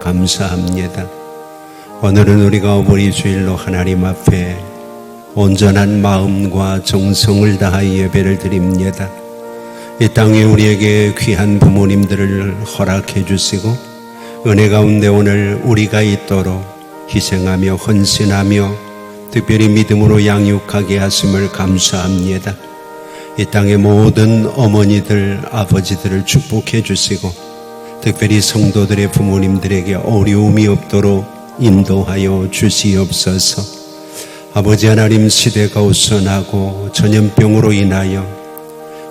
감사합니다. 오늘은 우리가 어버이 주일로 하나님 앞에 온전한 마음과 정성을 다하여 예배를 드립니다. 이 땅에 우리에게 귀한 부모님들을 허락해 주시고 은혜 가운데 오늘 우리가 있도록 희생하며 헌신하며 특별히 믿음으로 양육하게 하심을 감사합니다. 이 땅의 모든 어머니들, 아버지들을 축복해 주시고 특별히 성도들의 부모님들에게 어려움이 없도록 인도하여 주시옵소서. 아버지 하나님, 시대가 우선하고 전염병으로 인하여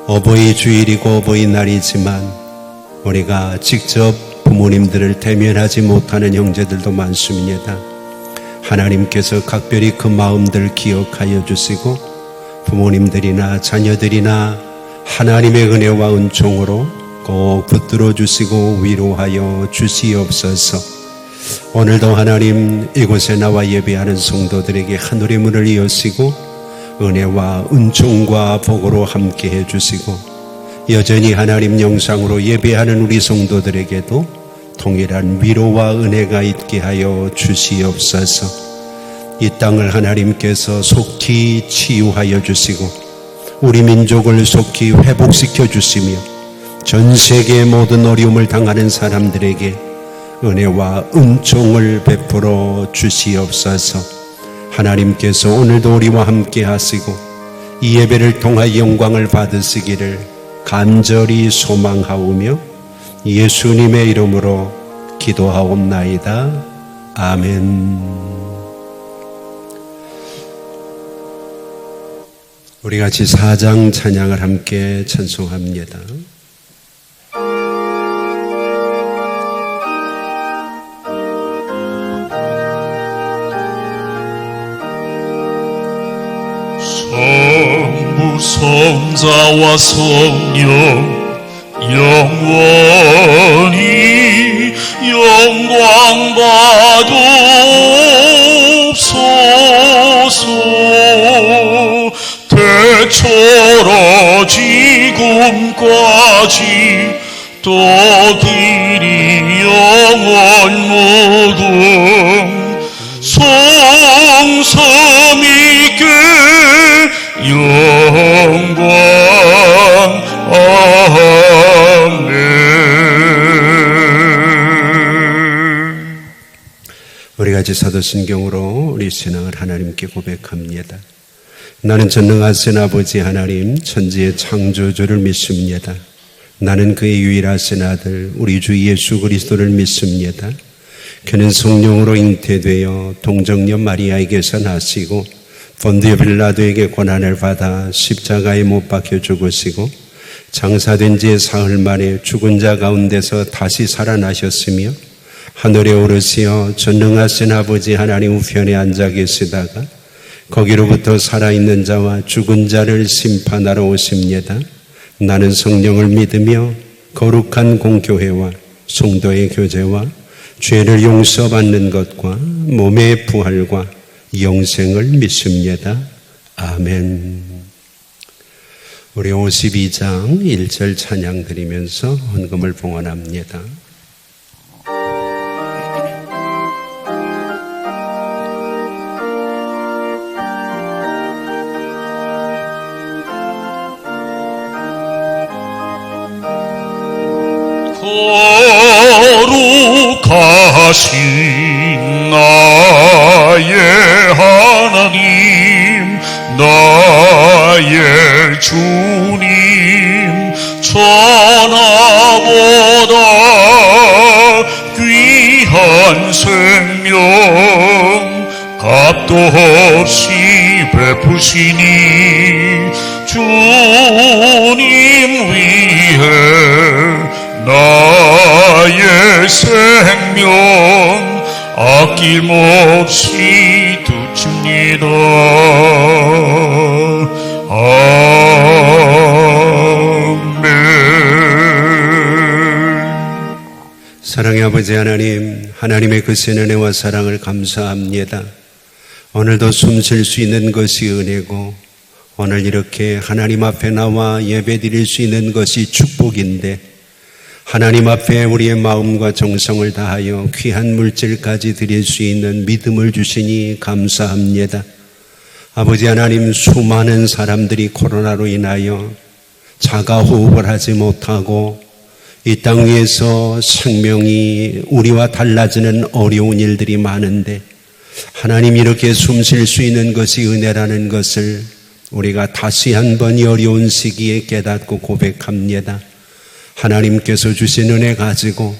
어버이 주일이고 어버이날이지만 우리가 직접 부모님들을 대면하지 못하는 형제들도 많습니다. 하나님께서 각별히 그 마음들 기억하여 주시고 부모님들이나 자녀들이나 하나님의 은혜와 은총으로 꼭 붙들어 주시고 위로하여 주시옵소서. 오늘도 하나님, 이곳에 나와 예배하는 성도들에게 하늘의 문을 여시고 은혜와 은총과 복으로 함께 해주시고 여전히 하나님 영상으로 예배하는 우리 성도들에게도 동일한 위로와 은혜가 있게 하여 주시옵소서. 이 땅을 하나님께서 속히 치유하여 주시고 우리 민족을 속히 회복시켜 주시며 전 세계의 모든 어려움을 당하는 사람들에게 은혜와 은총을 베풀어 주시옵소서. 하나님께서 오늘도 우리와 함께 하시고 이 예배를 통하여 영광을 받으시기를 간절히 소망하오며 예수님의 이름으로 기도하옵나이다. 아멘. 우리 같이 사장 찬양을 함께 찬송합니다. 성부 성자와 성령 영원히 영광 받옵소서. 태초로 지금까지 또 길이 영원 모든 성삼 있게 영광. 아멘. 우리 같이 사도신경으로 우리 신앙을 하나님께 고백합니다. 나는 전능하신 아버지 하나님, 천지의 창조주를 믿습니다. 나는 그의 유일하신 아들 우리 주 예수 그리스도를 믿습니다. 그는 성령으로 잉태되어 동정녀 마리아에게서 나시고 본디오 빌라도에게 고난을 받아 십자가에 못 박혀 죽으시고 장사된 지 사흘 만에 죽은 자 가운데서 다시 살아나셨으며 하늘에 오르시어 전능하신 아버지 하나님 우편에 앉아 계시다가 거기로부터 살아있는 자와 죽은 자를 심판하러 오십니다. 나는 성령을 믿으며 거룩한 공교회와 성도의 교제와 죄를 용서받는 것과 몸의 부활과 영생을 믿습니다. 아멘. 우리 52장 1절 찬양 드리면서 헌금을 봉헌합니다. 거룩하신 나의 하나님, 나의 주님, 천하보다 귀한 생명 값도 없이 베푸시니 주님 위해 나의 생명 아낌없이 두칩니다. 아멘. 사랑의 아버지 하나님, 하나님의 크신 은혜와 사랑을 감사합니다. 오늘도 숨 쉴 수 있는 것이 은혜고 오늘 이렇게 하나님 앞에 나와 예배 드릴 수 있는 것이 축복인데 하나님 앞에 우리의 마음과 정성을 다하여 귀한 물질까지 드릴 수 있는 믿음을 주시니 감사합니다. 아버지 하나님, 수많은 사람들이 코로나로 인하여 자가호흡을 하지 못하고 이 땅 위에서 생명이 우리와 달라지는 어려운 일들이 많은데 하나님, 이렇게 숨 쉴 수 있는 것이 은혜라는 것을 우리가 다시 한번 이 어려운 시기에 깨닫고 고백합니다. 하나님께서 주신 은혜 가지고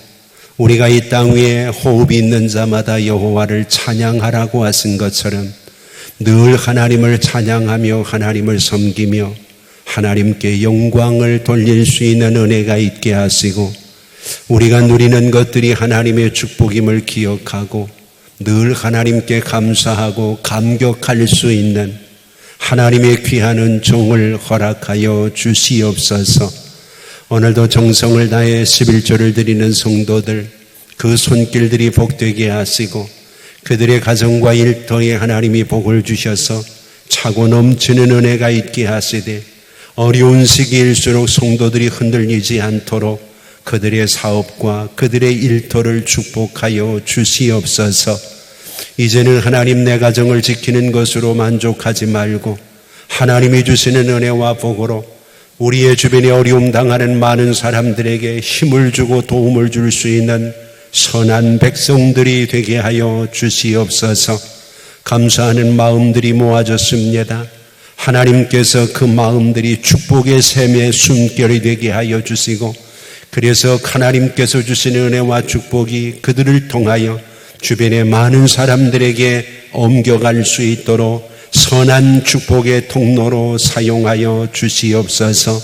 우리가 이 땅 위에 호흡이 있는 자마다 여호와를 찬양하라고 하신 것처럼 늘 하나님을 찬양하며 하나님을 섬기며 하나님께 영광을 돌릴 수 있는 은혜가 있게 하시고 우리가 누리는 것들이 하나님의 축복임을 기억하고 늘 하나님께 감사하고 감격할 수 있는 하나님의 귀한 은총을 허락하여 주시옵소서. 오늘도 정성을 다해 11조를 드리는 성도들, 그 손길들이 복되게 하시고 그들의 가정과 일터에 하나님이 복을 주셔서 차고 넘치는 은혜가 있게 하시되 어려운 시기일수록 성도들이 흔들리지 않도록 그들의 사업과 그들의 일터를 축복하여 주시옵소서. 이제는 하나님, 내 가정을 지키는 것으로 만족하지 말고 하나님이 주시는 은혜와 복으로 우리의 주변에 어려움 당하는 많은 사람들에게 힘을 주고 도움을 줄 수 있는 선한 백성들이 되게 하여 주시옵소서. 감사하는 마음들이 모아졌습니다. 하나님께서 그 마음들이 축복의 샘의 숨결이 되게 하여 주시고 그래서 하나님께서 주시는 은혜와 축복이 그들을 통하여 주변의 많은 사람들에게 옮겨갈 수 있도록 선한 축복의 통로로 사용하여 주시옵소서.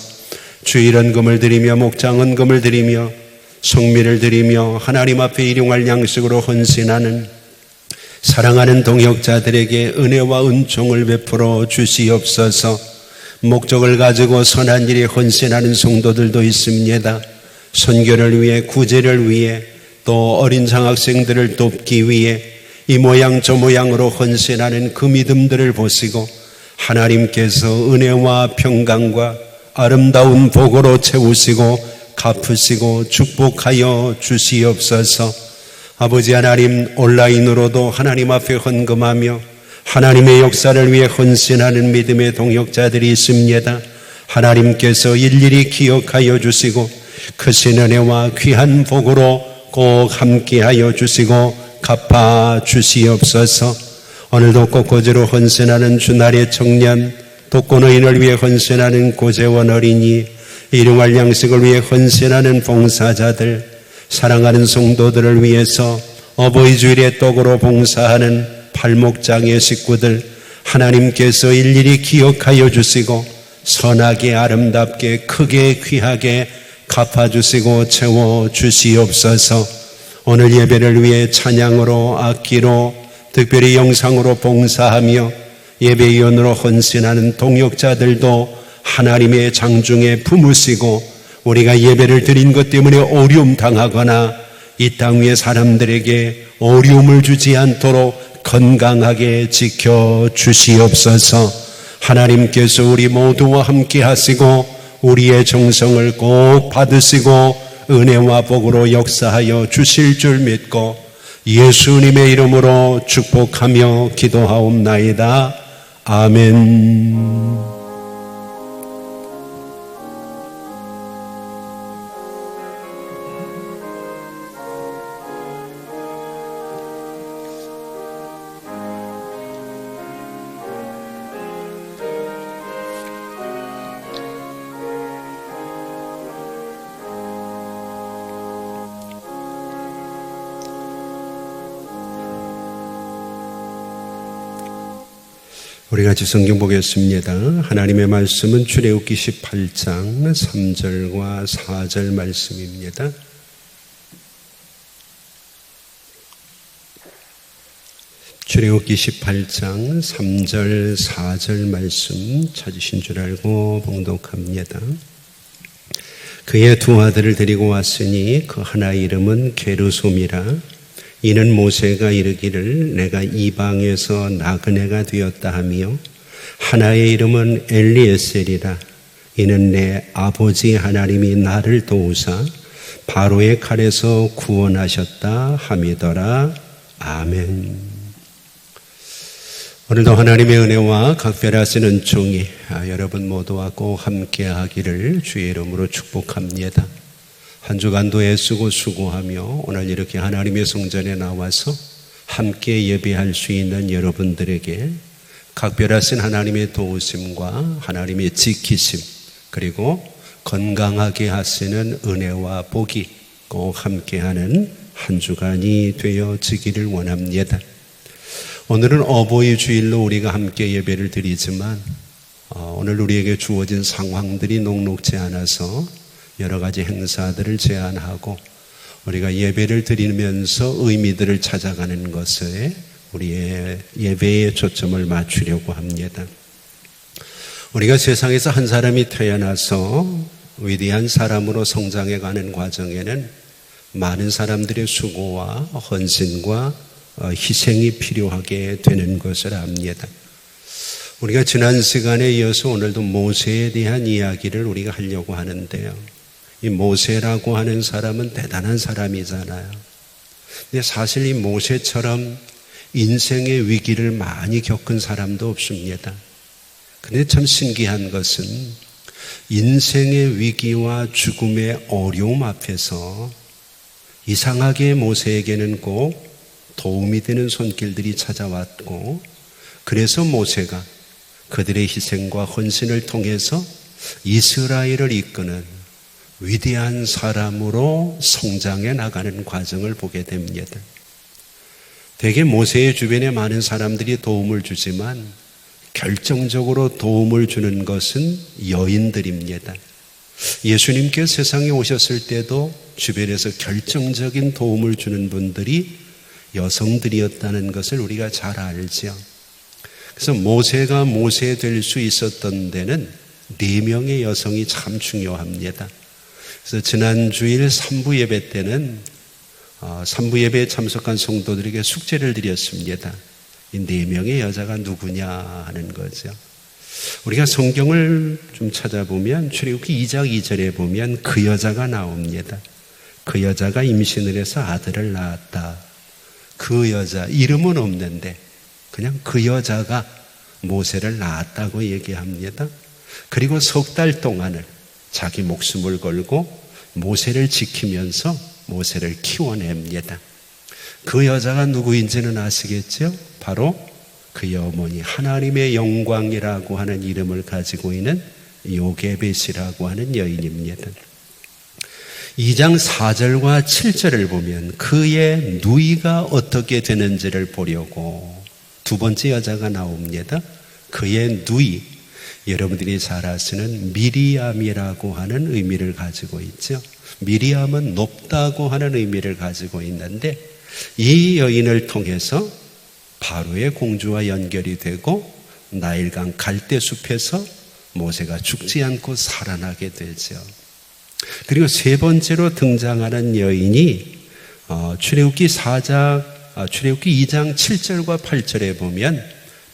주일 헌금을 드리며 목장 헌금을 드리며 성미를 드리며 하나님 앞에 일용할 양식으로 헌신하는 사랑하는 동역자들에게 은혜와 은총을 베풀어 주시옵소서. 목적을 가지고 선한 일에 헌신하는 성도들도 있습니다. 선교를 위해, 구제를 위해, 또 어린 장학생들을 돕기 위해 이 모양 저 모양으로 헌신하는 그 믿음들을 보시고 하나님께서 은혜와 평강과 아름다운 복으로 채우시고 갚으시고 축복하여 주시옵소서. 아버지 하나님, 온라인으로도 하나님 앞에 헌금하며 하나님의 역사를 위해 헌신하는 믿음의 동역자들이 있습니다. 하나님께서 일일이 기억하여 주시고 크신 은혜와 귀한 복으로 꼭 함께하여 주시고 갚아 주시옵소서. 오늘도 꽃꽂이로 헌신하는 주날의 청년, 독거노인을 위해 헌신하는 고재원 어린이, 일용할 양식을 위해 헌신하는 봉사자들, 사랑하는 성도들을 위해서 어버이 주일에 떡으로 봉사하는 팔목장의 식구들, 하나님께서 일일이 기억하여 주시고 선하게 아름답게 크게 귀하게 갚아주시고 채워주시옵소서. 오늘 예배를 위해 찬양으로, 악기로, 특별히 영상으로 봉사하며 예배위원으로 헌신하는 동역자들도 하나님의 장중에 품으시고 우리가 예배를 드린 것 때문에 어려움 당하거나 이 땅 위의 사람들에게 어려움을 주지 않도록 건강하게 지켜주시옵소서. 하나님께서 우리 모두와 함께 하시고 우리의 정성을 꼭 받으시고 은혜와 복으로 역사하여 주실 줄 믿고 예수님의 이름으로 축복하며 기도하옵나이다. 아멘. 우리 같이 성경 보겠습니다. 하나님의 말씀은 출애굽기 18장 3절과 4절 말씀입니다. 출애굽기 18장 3절 4절 말씀 찾으신 줄 알고 봉독합니다. 그의 두 아들을 데리고 왔으니 그 하나의 이름은 게르솜이라. 이는 모세가 이르기를 내가 이방에서 나그네가 되었다 하며 하나의 이름은 엘리에셀이라. 이는 내 아버지 하나님이 나를 도우사 바로의 칼에서 구원하셨다 함이더라. 아멘. 오늘도 하나님의 은혜와 각별하신 은총이 여러분 모두와 꼭 함께하기를 주의 이름으로 축복합니다. 한 주간도 애쓰고 수고하며 오늘 이렇게 하나님의 성전에 나와서 함께 예배할 수 있는 여러분들에게 각별하신 하나님의 도우심과 하나님의 지키심, 그리고 건강하게 하시는 은혜와 복이 꼭 함께하는 한 주간이 되어지기를 원합니다. 오늘은 어버이 주일로 우리가 함께 예배를 드리지만 오늘 우리에게 주어진 상황들이 녹록지 않아서 여러 가지 행사들을 제안하고 우리가 예배를 드리면서 의미들을 찾아가는 것에 우리의 예배에 초점을 맞추려고 합니다. 우리가 세상에서 한 사람이 태어나서 위대한 사람으로 성장해가는 과정에는 많은 사람들의 수고와 헌신과 희생이 필요하게 되는 것을 압니다. 우리가 지난 시간에 이어서 오늘도 모세에 대한 이야기를 우리가 하려고 하는데요. 이 모세라고 하는 사람은 대단한 사람이잖아요. 근데 사실 이 모세처럼 인생의 위기를 많이 겪은 사람도 없습니다. 그런데 참 신기한 것은 인생의 위기와 죽음의 어려움 앞에서 이상하게 모세에게는 꼭 도움이 되는 손길들이 찾아왔고, 그래서 모세가 그들의 희생과 헌신을 통해서 이스라엘을 이끄는 위대한 사람으로 성장해 나가는 과정을 보게 됩니다. 대개 모세의 주변에 많은 사람들이 도움을 주지만 결정적으로 도움을 주는 것은 여인들입니다. 예수님께 세상에 오셨을 때도 주변에서 결정적인 도움을 주는 분들이 여성들이었다는 것을 우리가 잘 알죠. 그래서 모세가 모세 될 수 있었던 데는 4명의 여성이 참 중요합니다. 그래서 지난 주일 3부 예배 때는 3부 예배에 참석한 성도들에게 숙제를 드렸습니다. 이 4명의 여자가 누구냐 하는 거죠. 우리가 성경을 좀 찾아보면 출애굽기 2장 2절에 보면 그 여자가 나옵니다. 그 여자가 임신을 해서 아들을 낳았다. 그 여자, 이름은 없는데 그냥 그 여자가 모세를 낳았다고 얘기합니다. 그리고 석 달 동안을 자기 목숨을 걸고 모세를 지키면서 모세를 키워냅니다. 그 여자가 누구인지는 아시겠죠? 바로 그의 어머니, 하나님의 영광이라고 하는 이름을 가지고 있는 요게벳이라고 하는 여인입니다. 2장 4절과 7절을 보면 그의 누이가 어떻게 되는지를 보려고 두 번째 여자가 나옵니다. 그의 누이, 여러분들이 잘 아시는 미리암이라고 하는 의미를 가지고 있죠. 미리암은 높다고 하는 의미를 가지고 있는데 이 여인을 통해서 바로의 공주와 연결이 되고 나일강 갈대숲에서 모세가 죽지 않고 살아나게 되죠. 그리고 세 번째로 등장하는 여인이 출애굽기 2장 7절과 8절에 보면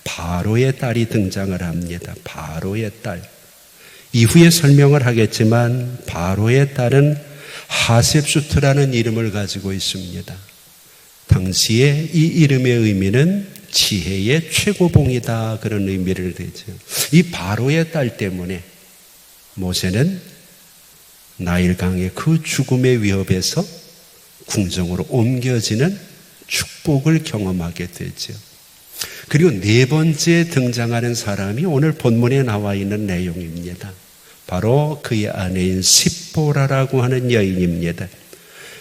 바로의 딸이 등장을 합니다. 바로의 딸. 이후에 설명을 하겠지만 바로의 딸은 하셉수트라는 이름을 가지고 있습니다. 당시에 이 이름의 의미는 지혜의 최고봉이다, 그런 의미를 되죠. 이 바로의 딸 때문에 모세는 나일강의 그 죽음의 위협에서 궁정으로 옮겨지는 축복을 경험하게 되죠. 그리고 네 번째 등장하는 사람이 오늘 본문에 나와 있는 내용입니다. 바로 그의 아내인 십보라라고 하는 여인입니다.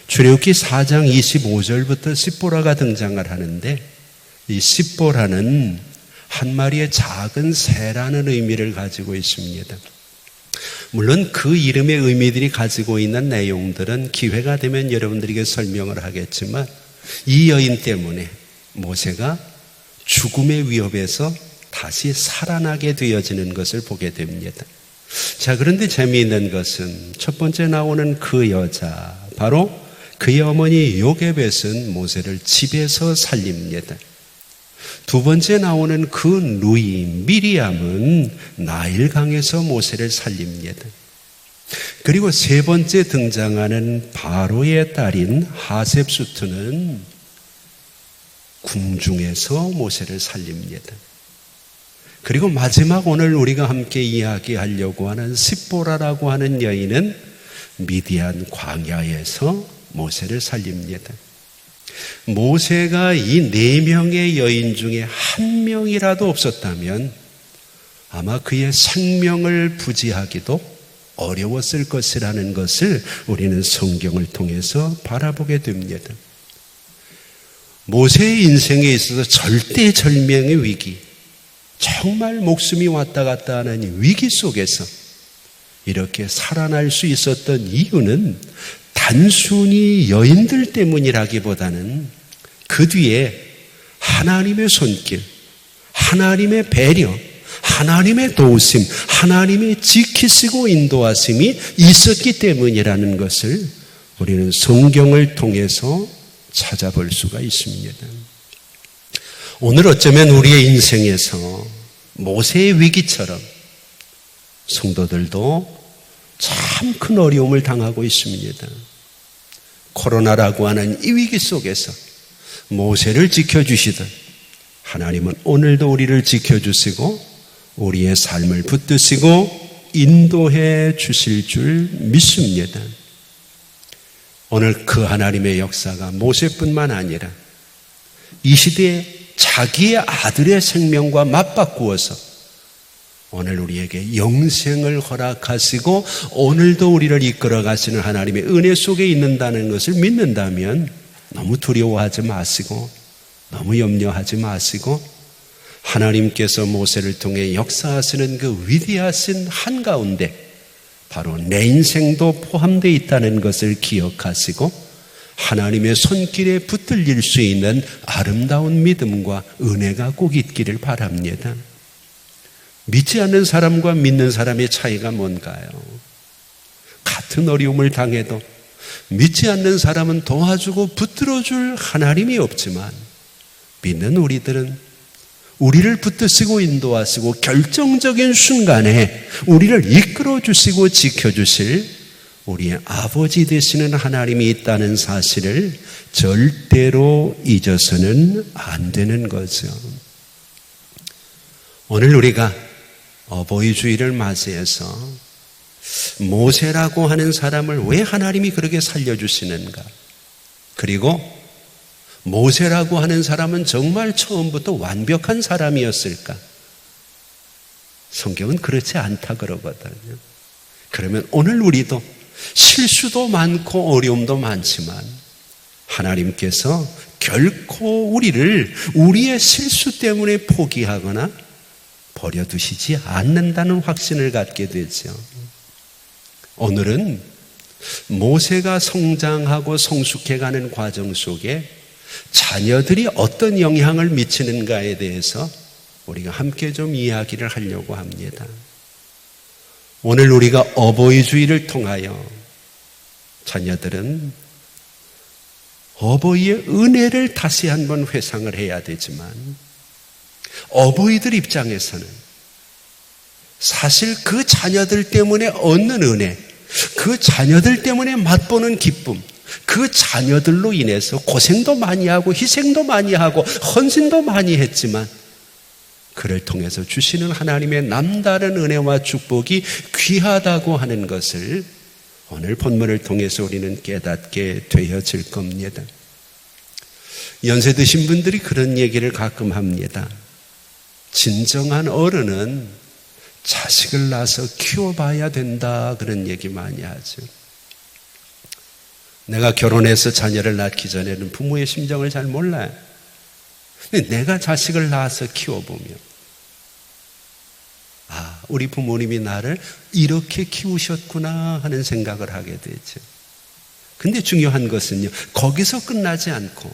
출애굽기 4장 25절부터 십보라가 등장을 하는데 이 십보라는 한 마리의 작은 새라는 의미를 가지고 있습니다. 물론 그 이름의 의미들이 가지고 있는 내용들은 기회가 되면 여러분들에게 설명을 하겠지만 이 여인 때문에 모세가 죽음의 위협에서 다시 살아나게 되어지는 것을 보게 됩니다. 자, 그런데 재미있는 것은 첫 번째 나오는 그 여자, 바로 그의 어머니 요게벳은 모세를 집에서 살립니다. 두 번째 나오는 그 누이 미리암은 나일강에서 모세를 살립니다. 그리고 세 번째 등장하는 바로의 딸인 하셉수트는 궁중에서 모세를 살립니다. 그리고 마지막 오늘 우리가 함께 이야기하려고 하는 십보라라고 하는 여인은 미디안 광야에서 모세를 살립니다. 모세가 이 4명의 여인 중에 한 명이라도 없었다면 아마 그의 생명을 부지하기도 어려웠을 것이라는 것을 우리는 성경을 통해서 바라보게 됩니다. 모세의 인생에 있어서 절대절명의 위기, 정말 목숨이 왔다 갔다 하는 위기 속에서 이렇게 살아날 수 있었던 이유는 단순히 여인들 때문이라기보다는 그 뒤에 하나님의 손길, 하나님의 배려, 하나님의 도우심, 하나님의 지키시고 인도하심이 있었기 때문이라는 것을 우리는 성경을 통해서 찾아볼 수가 있습니다. 오늘 어쩌면 우리의 인생에서 모세의 위기처럼 성도들도 참 큰 어려움을 당하고 있습니다. 코로나라고 하는 이 위기 속에서 모세를 지켜주시듯 하나님은 오늘도 우리를 지켜주시고 우리의 삶을 붙드시고 인도해 주실 줄 믿습니다. 오늘 그 하나님의 역사가 모세뿐만 아니라 이 시대에 자기의 아들의 생명과 맞바꾸어서 오늘 우리에게 영생을 허락하시고 오늘도 우리를 이끌어 가시는 하나님의 은혜 속에 있는다는 것을 믿는다면 너무 두려워하지 마시고 너무 염려하지 마시고 하나님께서 모세를 통해 역사하시는 그 위대하신 한가운데 바로 내 인생도 포함되어 있다는 것을 기억하시고 하나님의 손길에 붙들릴 수 있는 아름다운 믿음과 은혜가 꼭 있기를 바랍니다. 믿지 않는 사람과 믿는 사람의 차이가 뭔가요? 같은 어려움을 당해도 믿지 않는 사람은 도와주고 붙들어줄 하나님이 없지만 믿는 우리들은 우리를 붙드시고 인도하시고 결정적인 순간에 우리를 이끌어 주시고 지켜주실 우리의 아버지 되시는 하나님이 있다는 사실을 절대로 잊어서는 안 되는 거죠. 오늘 우리가 어버이 주일을 맞이해서 모세라고 하는 사람을 왜 하나님이 그렇게 살려주시는가? 그리고 모세라고 하는 사람은 정말 처음부터 완벽한 사람이었을까? 성경은 그렇지 않다 그러거든요. 그러면 오늘 우리도 실수도 많고 어려움도 많지만 하나님께서 결코 우리를 우리의 실수 때문에 포기하거나 버려두시지 않는다는 확신을 갖게 되죠. 오늘은 모세가 성장하고 성숙해가는 과정 속에 자녀들이 어떤 영향을 미치는가에 대해서 우리가 함께 좀 이야기를 하려고 합니다. 오늘 우리가 어버이 주일을 통하여 자녀들은 어버이의 은혜를 다시 한번 회상을 해야 되지만 어버이들 입장에서는 사실 그 자녀들 때문에 얻는 은혜, 그 자녀들 때문에 맛보는 기쁨, 그 자녀들로 인해서 고생도 많이 하고 희생도 많이 하고 헌신도 많이 했지만 그를 통해서 주시는 하나님의 남다른 은혜와 축복이 귀하다고 하는 것을 오늘 본문을 통해서 우리는 깨닫게 되어질 겁니다. 연세 드신 분들이 그런 얘기를 가끔 합니다. 진정한 어른은 자식을 낳아서 키워봐야 된다 그런 얘기 많이 하죠. 내가 결혼해서 자녀를 낳기 전에는 부모의 심정을 잘 몰라요. 근데 내가 자식을 낳아서 키워보면 우리 부모님이 나를 이렇게 키우셨구나 하는 생각을 하게 되죠. 근데 중요한 것은요, 거기서 끝나지 않고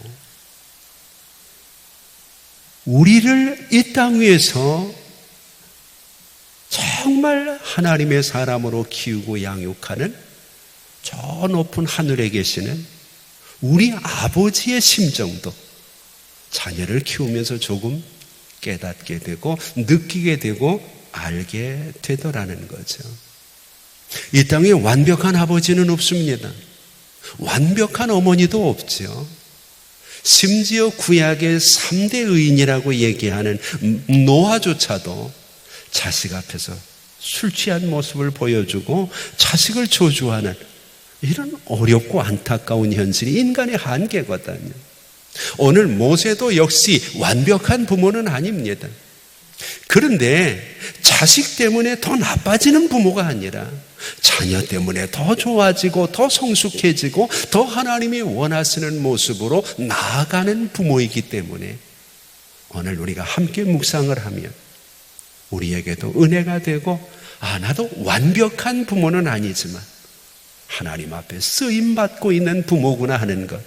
우리를 이 땅 위에서 정말 하나님의 사람으로 키우고 양육하는 저 높은 하늘에 계시는 우리 아버지의 심정도 자녀를 키우면서 조금 깨닫게 되고 느끼게 되고 알게 되더라는 거죠. 이 땅에 완벽한 아버지는 없습니다. 완벽한 어머니도 없죠. 심지어 구약의 3대 의인이라고 얘기하는 노아조차도 자식 앞에서 술 취한 모습을 보여주고 자식을 저주하는 이런 어렵고 안타까운 현실이 인간의 한계거든요. 오늘 모세도 역시 완벽한 부모는 아닙니다. 그런데 자식 때문에 더 나빠지는 부모가 아니라 자녀 때문에 더 좋아지고 더 성숙해지고 더 하나님이 원하시는 모습으로 나아가는 부모이기 때문에 오늘 우리가 함께 묵상을 하면 우리에게도 은혜가 되고 나도 완벽한 부모는 아니지만 하나님 앞에 쓰임받고 있는 부모구나 하는 것,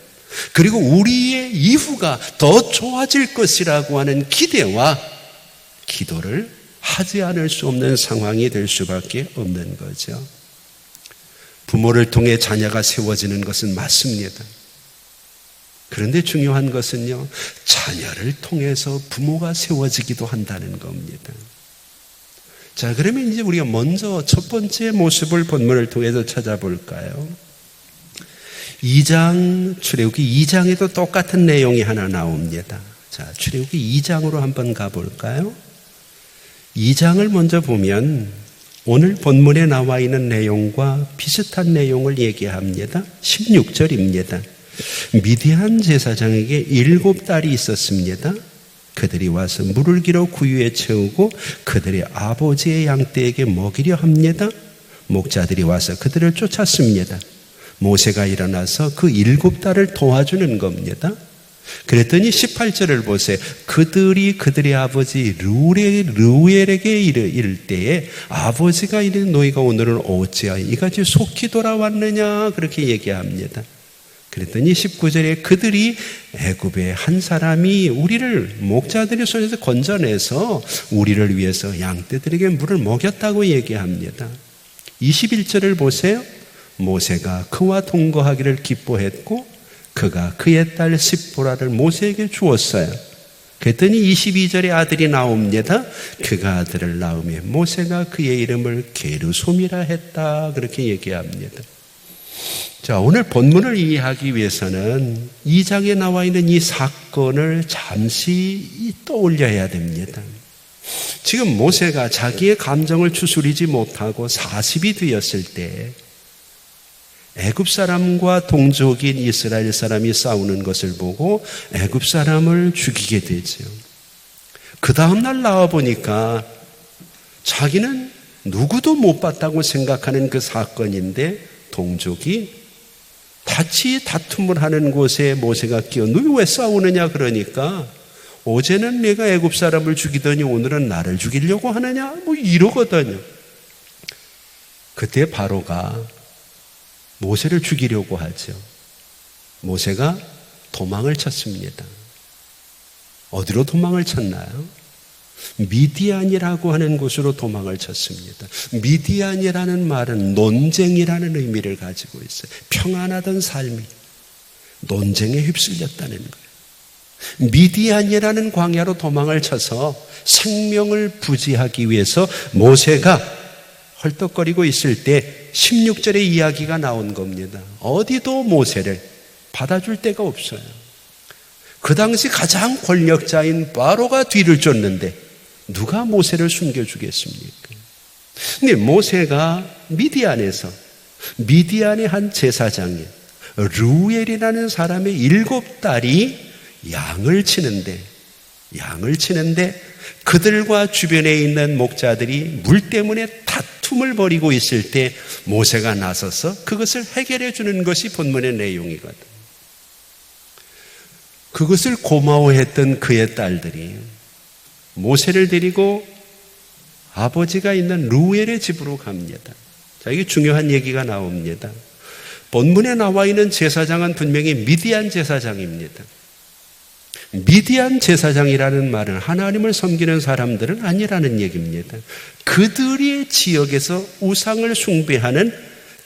그리고 우리의 이후가 더 좋아질 것이라고 하는 기대와 기도를 하지 않을 수 없는 상황이 될 수밖에 없는 거죠. 부모를 통해 자녀가 세워지는 것은 맞습니다. 그런데 중요한 것은요, 자녀를 통해서 부모가 세워지기도 한다는 겁니다. 자, 그러면 이제 우리가 먼저 첫 번째 모습을 본문을 통해서 찾아볼까요? 2장, 출애굽기 2장에도 똑같은 내용이 하나 나옵니다. 자, 출애굽기 2장으로 한번 가볼까요? 2장을 먼저 보면 오늘 본문에 나와 있는 내용과 비슷한 내용을 얘기합니다. 16절입니다. 미디안 제사장에게 7딸이 있었습니다. 그들이 와서 물을 길어 구유에 채우고 그들의 아버지의 양떼에게 먹이려 합니다. 목자들이 와서 그들을 쫓았습니다. 모세가 일어나서 그 7딸을 도와주는 겁니다. 그랬더니 18절을 보세요. 그들이 그들의 아버지 르우엘에게 이를 때에 아버지가 이르되 너희가 오늘은 어찌하여 이같이 속히 돌아왔느냐 그렇게 얘기합니다. 그랬더니 19절에 그들이 애굽의 한 사람이 우리를 목자들의 손에서 건져내서 우리를 위해서 양떼들에게 물을 먹였다고 얘기합니다. 21절을 보세요. 모세가 그와 동거하기를 기뻐했고 그가 그의 딸 십보라를 모세에게 주었어요. 그랬더니 22절에 아들이 나옵니다. 그가 아들을 낳으며 모세가 그의 이름을 게르솜이라 했다 그렇게 얘기합니다. 자, 오늘 본문을 이해하기 위해서는 2장에 나와 있는 이 사건을 잠시 떠올려야 됩니다. 지금 모세가 자기의 감정을 추스리지 못하고 40이 되었을 때 애굽 사람과 동족인 이스라엘 사람이 싸우는 것을 보고 애굽 사람을 죽이게 되죠. 그 다음날 나와보니까 자기는 누구도 못 봤다고 생각하는 그 사건인데 동족이 같이 다툼을 하는 곳에 모세가 끼어 너희 왜 싸우느냐 그러니까 어제는 내가 애굽 사람을 죽이더니 오늘은 나를 죽이려고 하느냐 뭐 이러거든요. 그때 바로가 모세를 죽이려고 하죠. 모세가 도망을 쳤습니다. 어디로 도망을 쳤나요? 미디안이라고 하는 곳으로 도망을 쳤습니다. 미디안이라는 말은 논쟁이라는 의미를 가지고 있어요. 평안하던 삶이 논쟁에 휩쓸렸다는 거예요. 미디안이라는 광야로 도망을 쳐서 생명을 부지하기 위해서 모세가 헐떡거리고 있을 때 16절의 이야기가 나온 겁니다. 어디도 모세를 받아줄 데가 없어요. 그 당시 가장 권력자인 바로가 뒤를 쫓는데 누가 모세를 숨겨주겠습니까? 근데 모세가 미디안의 한 제사장인 르우엘이라는 사람의 7딸이 양을 치는데 그들과 주변에 있는 목자들이 물 때문에 다툼을 벌이고 있을 때 모세가 나서서 그것을 해결해 주는 것이 본문의 내용이거든. 그것을 고마워했던 그의 딸들이 모세를 데리고 아버지가 있는 르우엘의 집으로 갑니다. 자, 이게 중요한 얘기가 나옵니다. 본문에 나와 있는 제사장은 분명히 미디안 제사장입니다. 미디안 제사장이라는 말은 하나님을 섬기는 사람들은 아니라는 얘기입니다. 그들의 지역에서 우상을 숭배하는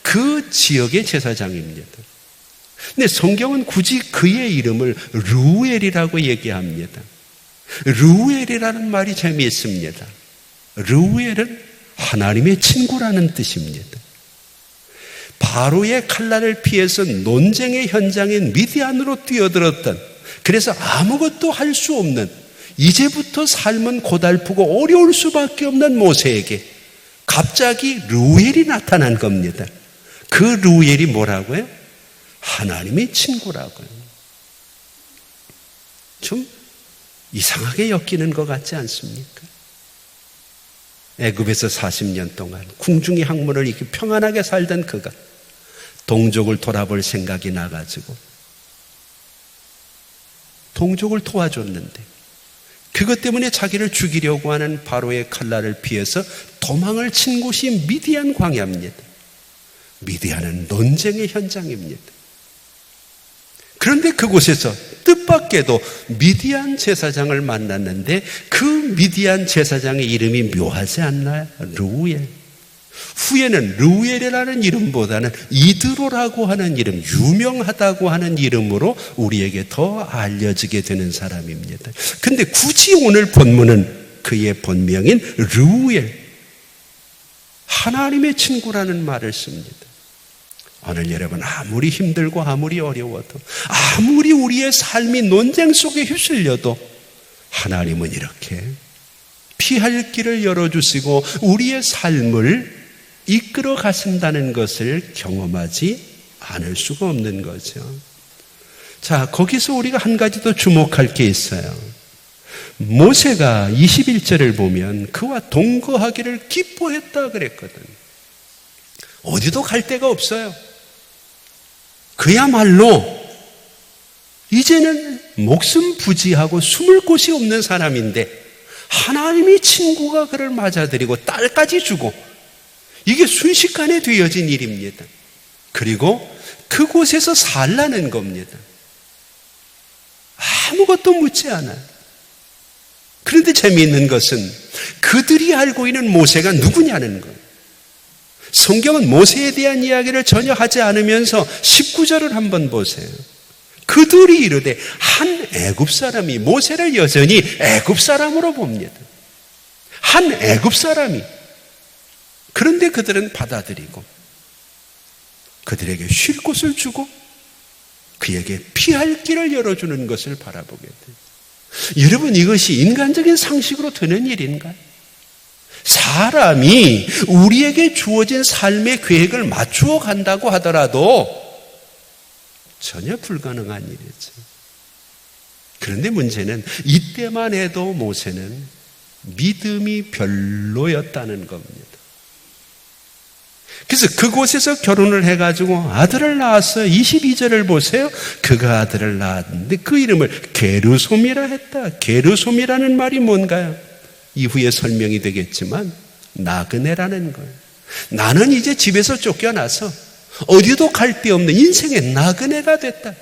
그 지역의 제사장입니다. 근데 성경은 굳이 그의 이름을 르우엘이라고 얘기합니다. 르우엘이라는 말이 재미있습니다. 르우엘은 하나님의 친구라는 뜻입니다. 바로의 칼날을 피해서 논쟁의 현장인 미디안으로 뛰어들었던, 그래서 아무것도 할 수 없는, 이제부터 삶은 고달프고 어려울 수밖에 없는 모세에게 갑자기 루엘이 나타난 겁니다. 그 루엘이 뭐라고요? 하나님의 친구라고요. 좀 이상하게 엮이는 것 같지 않습니까? 애굽에서 40년 동안 궁중의 학문을 이렇게 평안하게 살던 그가 동족을 돌아볼 생각이 나가지고 동족을 도와줬는데, 그것 때문에 자기를 죽이려고 하는 바로의 칼날을 피해서 도망을 친 곳이 미디안 광야입니다. 미디안은 논쟁의 현장입니다. 그런데 그곳에서 뜻밖에도 미디안 제사장을 만났는데, 그 미디안 제사장의 이름이 묘하지 않나요? 루엘. 후에는 루엘이라는 이름보다는 이드로라고 하는 이름, 유명하다고 하는 이름으로 우리에게 더 알려지게 되는 사람입니다. 근데 굳이 오늘 본문은 그의 본명인 루엘, 하나님의 친구라는 말을 씁니다. 오늘 여러분, 아무리 힘들고 아무리 어려워도, 아무리 우리의 삶이 논쟁 속에 휩쓸려도 하나님은 이렇게 피할 길을 열어주시고 우리의 삶을 이끌어 가신다는 것을 경험하지 않을 수가 없는 거죠. 자, 거기서 우리가 한 가지 더 주목할 게 있어요. 모세가 21절을 보면 그와 동거하기를 기뻐했다 그랬거든. 어디도 갈 데가 없어요. 그야말로 이제는 목숨 부지하고 숨을 곳이 없는 사람인데, 하나님의 친구가 그를 맞아들이고 딸까지 주고, 이게 순식간에 되어진 일입니다. 그리고 그곳에서 살라는 겁니다. 아무것도 묻지 않아요. 그런데 재미있는 것은 그들이 알고 있는 모세가 누구냐는 거예요. 성경은 모세에 대한 이야기를 전혀 하지 않으면서 19절을 한번 보세요. 그들이 이르되, 한 애굽 사람이 모세를 여전히 애굽 사람으로 봅니다. 한 애굽 사람이. 그런데 그들은 받아들이고 그들에게 쉴 곳을 주고 그에게 피할 길을 열어주는 것을 바라보게 돼요. 여러분, 이것이 인간적인 상식으로 되는 일인가요? 사람이 우리에게 주어진 삶의 계획을 맞추어 간다고 하더라도 전혀 불가능한 일이죠. 그런데 문제는 이때만 해도 모세는 믿음이 별로였다는 겁니다. 그래서 그곳에서 결혼을 해가지고 아들을 낳았어요. 22절을 보세요. 그가 아들을 낳았는데 그 이름을 게르솜이라 했다. 게르솜이라는 말이 뭔가요? 이후에 설명이 되겠지만 나그네라는 거예요. 나는 이제 집에서 쫓겨나서 어디도 갈 데 없는 인생의 나그네가 됐다.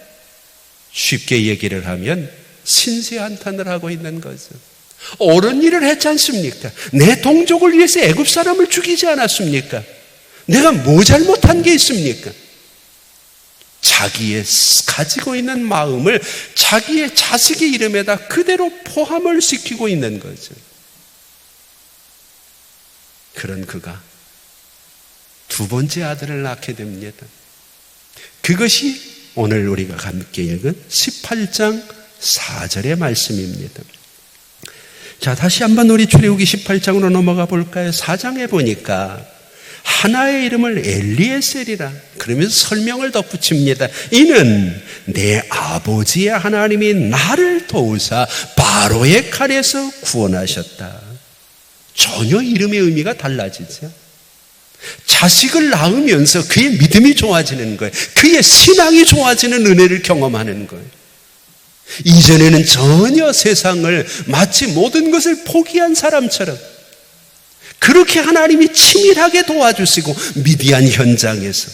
쉽게 얘기를 하면 신세한탄을 하고 있는 거죠. 옳은 일을 했지 않습니까? 내 동족을 위해서 애굽 사람을 죽이지 않았습니까? 내가 뭐 잘못한 게 있습니까? 자기의 가지고 있는 마음을 자기의 자식의 이름에다 그대로 포함을 시키고 있는 거죠. 그런 그가 두 번째 아들을 낳게 됩니다. 그것이 오늘 우리가 함께 읽은 18장 4절의 말씀입니다. 자, 다시 한번 우리 출애굽기 18장으로 넘어가 볼까요? 4장에 보니까 하나의 이름을 엘리에셀이라 그러면서 설명을 덧붙입니다. 이는 내 아버지의 하나님이 나를 도우사 바로의 칼에서 구원하셨다. 전혀 이름의 의미가 달라지죠. 자식을 낳으면서 그의 믿음이 좋아지는 거예요. 그의 신앙이 좋아지는 은혜를 경험하는 거예요. 이전에는 전혀 세상을 마치 모든 것을 포기한 사람처럼 그렇게 하나님이 치밀하게 도와주시고 미디안 현장에서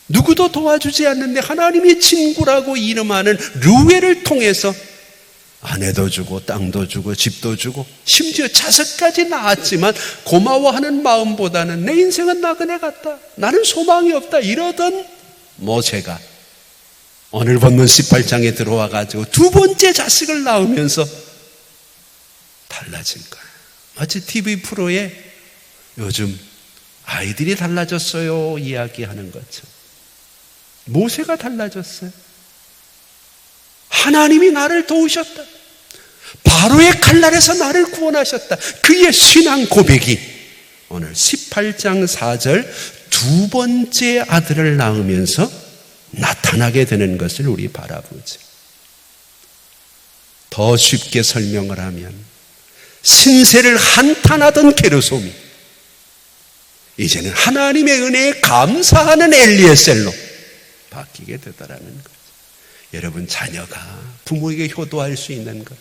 누구도 도와주지 않는데 하나님의 친구라고 이름하는 루엘을 통해서 아내도 주고 땅도 주고 집도 주고 심지어 자식까지 낳았지만 고마워하는 마음보다는 내 인생은 나그네 같다, 나는 소망이 없다 이러던 모세가 오늘 본문 18장에 들어와 가지고 두 번째 자식을 낳으면서 달라진 거예요. 마치 TV 프로에 요즘 아이들이 달라졌어요 이야기하는 것처럼 모세가 달라졌어요. 하나님이 나를 도우셨다. 바로의 칼날에서 나를 구원하셨다. 그의 신앙 고백이 오늘 18장 4절 두 번째 아들을 낳으면서 나타나게 되는 것을 우리 바라보죠. 더 쉽게 설명을 하면 신세를 한탄하던 게르솜이 이제는 하나님의 은혜에 감사하는 엘리에셀로 바뀌게 되더라는 거죠. 여러분, 자녀가 부모에게 효도할 수 있는 것,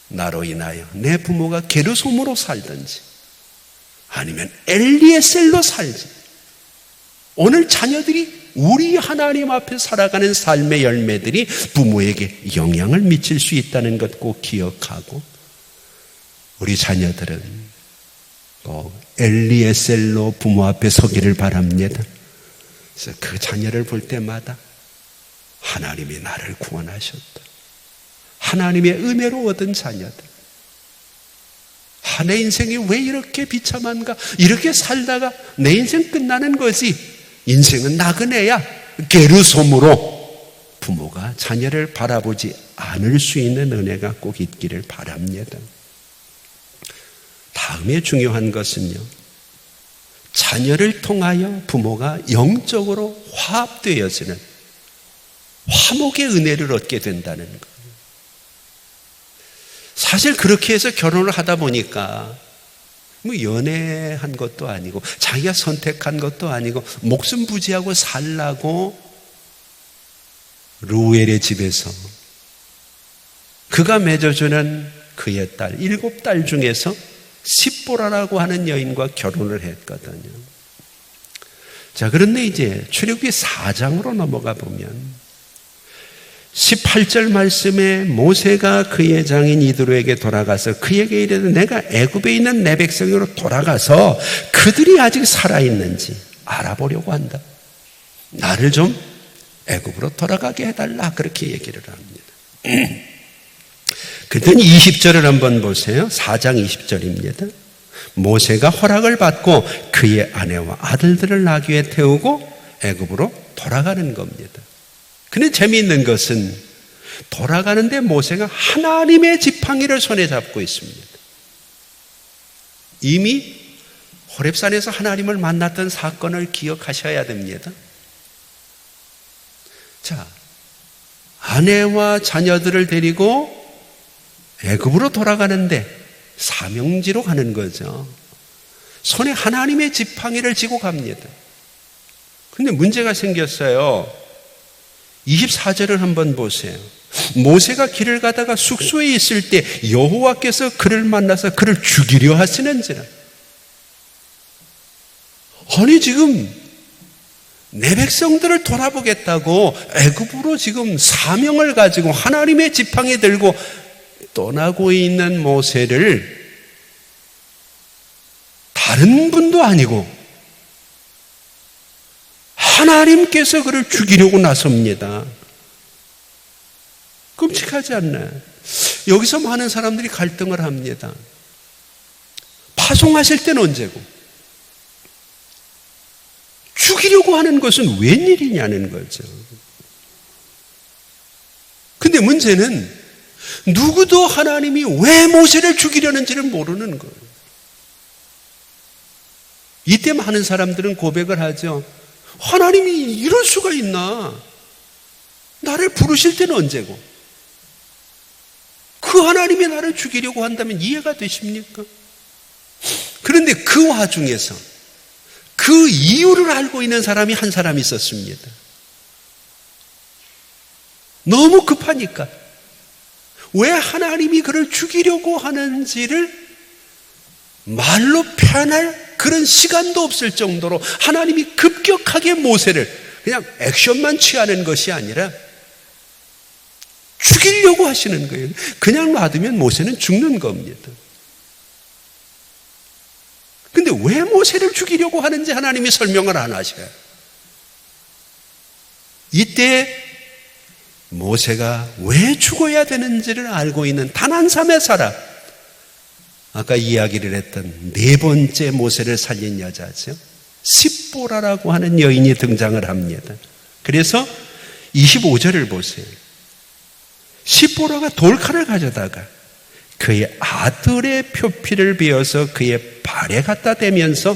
나로 인하여 내 부모가 게르솜으로 살든지 아니면 엘리에셀로 살지, 오늘 자녀들이 우리 하나님 앞에 살아가는 삶의 열매들이 부모에게 영향을 미칠 수 있다는 것 꼭 기억하고, 우리 자녀들은 꼭 엘리에셀로 부모 앞에 서기를 바랍니다. 그래서 그 자녀를 볼 때마다 하나님이 나를 구원하셨다, 하나님의 은혜로 얻은 자녀들, 내 인생이 왜 이렇게 비참한가, 이렇게 살다가 내 인생 끝나는 거지, 인생은 나그네야, 게르솜으로 부모가 자녀를 바라보지 않을 수 있는 은혜가 꼭 있기를 바랍니다. 다음에 중요한 것은요, 자녀를 통하여 부모가 영적으로 화합되어지는 화목의 은혜를 얻게 된다는 거예요. 사실 그렇게 해서 결혼을 하다 보니까 뭐 연애한 것도 아니고 자기가 선택한 것도 아니고 목숨 부지하고 살라고 루엘의 집에서 그가 맺어주는 그의 딸 7딸 중에서 십보라라고 하는 여인과 결혼을 했거든요. 자, 그런데 이제 출애굽기 4장으로 넘어가 보면 18절 말씀에 모세가 그의 장인 이드로에게 돌아가서 그에게 이르되 내가 애굽에 있는 내 백성으로 돌아가서 그들이 아직 살아있는지 알아보려고 한다. 나를 좀 애굽으로 돌아가게 해달라, 그렇게 얘기를 합니다. 그랬더니 20절을 한번 보세요. 4장 20절입니다. 모세가 허락을 받고 그의 아내와 아들들을 나귀에 태우고 애굽으로 돌아가는 겁니다. 근데 재미있는 것은 돌아가는데 모세가 하나님의 지팡이를 손에 잡고 있습니다. 이미 호렙산에서 하나님을 만났던 사건을 기억하셔야 됩니다. 자, 아내와 자녀들을 데리고 애굽으로 돌아가는데 사명지로 가는 거죠. 손에 하나님의 지팡이를 쥐고 갑니다. 근데 문제가 생겼어요. 24절을 한번 보세요. 모세가 길을 가다가 숙소에 있을 때 여호와께서 그를 만나서 그를 죽이려 하시는지라. 아니, 지금 내 백성들을 돌아보겠다고 애굽으로 지금 사명을 가지고 하나님의 지팡이 들고 떠나고 있는 모세를 다른 분도 아니고 하나님께서 그를 죽이려고 나섭니다. 끔찍하지 않나요? 여기서 많은 사람들이 갈등을 합니다. 파송하실 때는 언제고, 죽이려고 하는 것은 웬일이냐는 거죠. 근데 문제는 누구도 하나님이 왜 모세를 죽이려는지를 모르는 거예요. 이때 많은 사람들은 고백을 하죠. 하나님이 이럴 수가 있나? 나를 부르실 때는 언제고? 그 하나님이 나를 죽이려고 한다면 이해가 되십니까? 그런데 그 와중에서 그 이유를 알고 있는 사람이 한 사람이 있었습니다. 너무 급하니까 왜 하나님이 그를 죽이려고 하는지를 말로 표현할 그런 시간도 없을 정도로 하나님이 급격하게 모세를 그냥 액션만 취하는 것이 아니라 죽이려고 하시는 거예요. 그냥 놔두면 모세는 죽는 겁니다. 근데 왜 모세를 죽이려고 하는지 하나님이 설명을 안 하셔요. 이때 모세가 왜 죽어야 되는지를 알고 있는 단 한 사람의 사람, 아까 이야기를 했던 네 번째 모세를 살린 여자죠. 십보라라고 하는 여인이 등장을 합니다. 그래서 25절을 보세요. 십보라가 돌칼을 가져다가 그의 아들의 표피를 베어서 그의 발에 갖다 대면서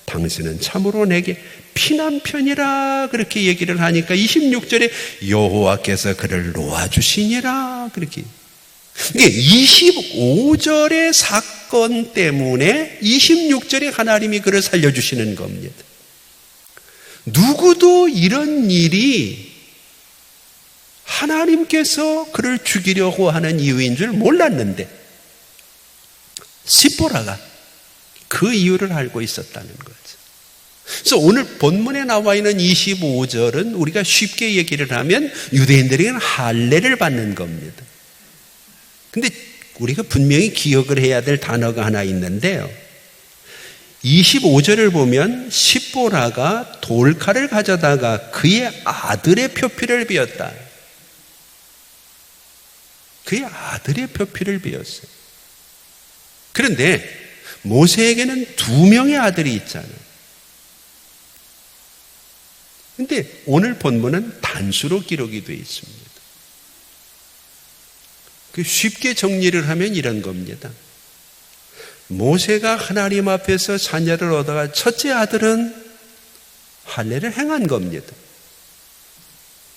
당신은 참으로 내게 피난편이라 그렇게 얘기를 하니까 26절에 여호와께서 그를 놓아주시니라 그렇게. 이게 25절의 사건 때문에 26절에 하나님이 그를 살려주시는 겁니다. 누구도 이런 일이 하나님께서 그를 죽이려고 하는 이유인 줄 몰랐는데 십보라가 그 이유를 알고 있었다는 거죠. 그래서 오늘 본문에 나와 있는 25절은 우리가 쉽게 얘기를 하면 유대인들에게는 할례를 받는 겁니다. 근데 우리가 분명히 기억을 해야 될 단어가 하나 있는데요. 25절을 보면 십보라가 돌칼을 가져다가 그의 아들의 표피를 베었다. 그의 아들의 표피를 베었어요. 그런데 모세에게는 2명의 아들이 있잖아요. 근데 오늘 본문은 단수로 기록이 되어 있습니다. 쉽게 정리를 하면 이런 겁니다. 모세가 하나님 앞에서 자녀를 얻어가 첫째 아들은 할례를 행한 겁니다.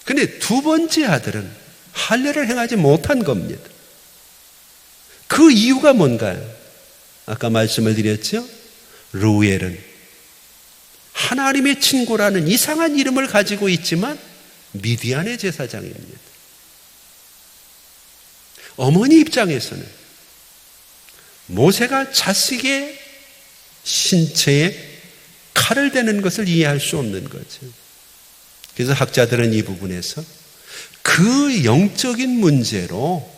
그런데 두 번째 아들은 할례를 행하지 못한 겁니다. 그 이유가 뭔가요? 아까 말씀을 드렸죠? 루엘은 하나님의 친구라는 이상한 이름을 가지고 있지만 미디안의 제사장입니다. 어머니 입장에서는 모세가 자식의 신체에 칼을 대는 것을 이해할 수 없는 거죠. 그래서 학자들은 이 부분에서 그 영적인 문제로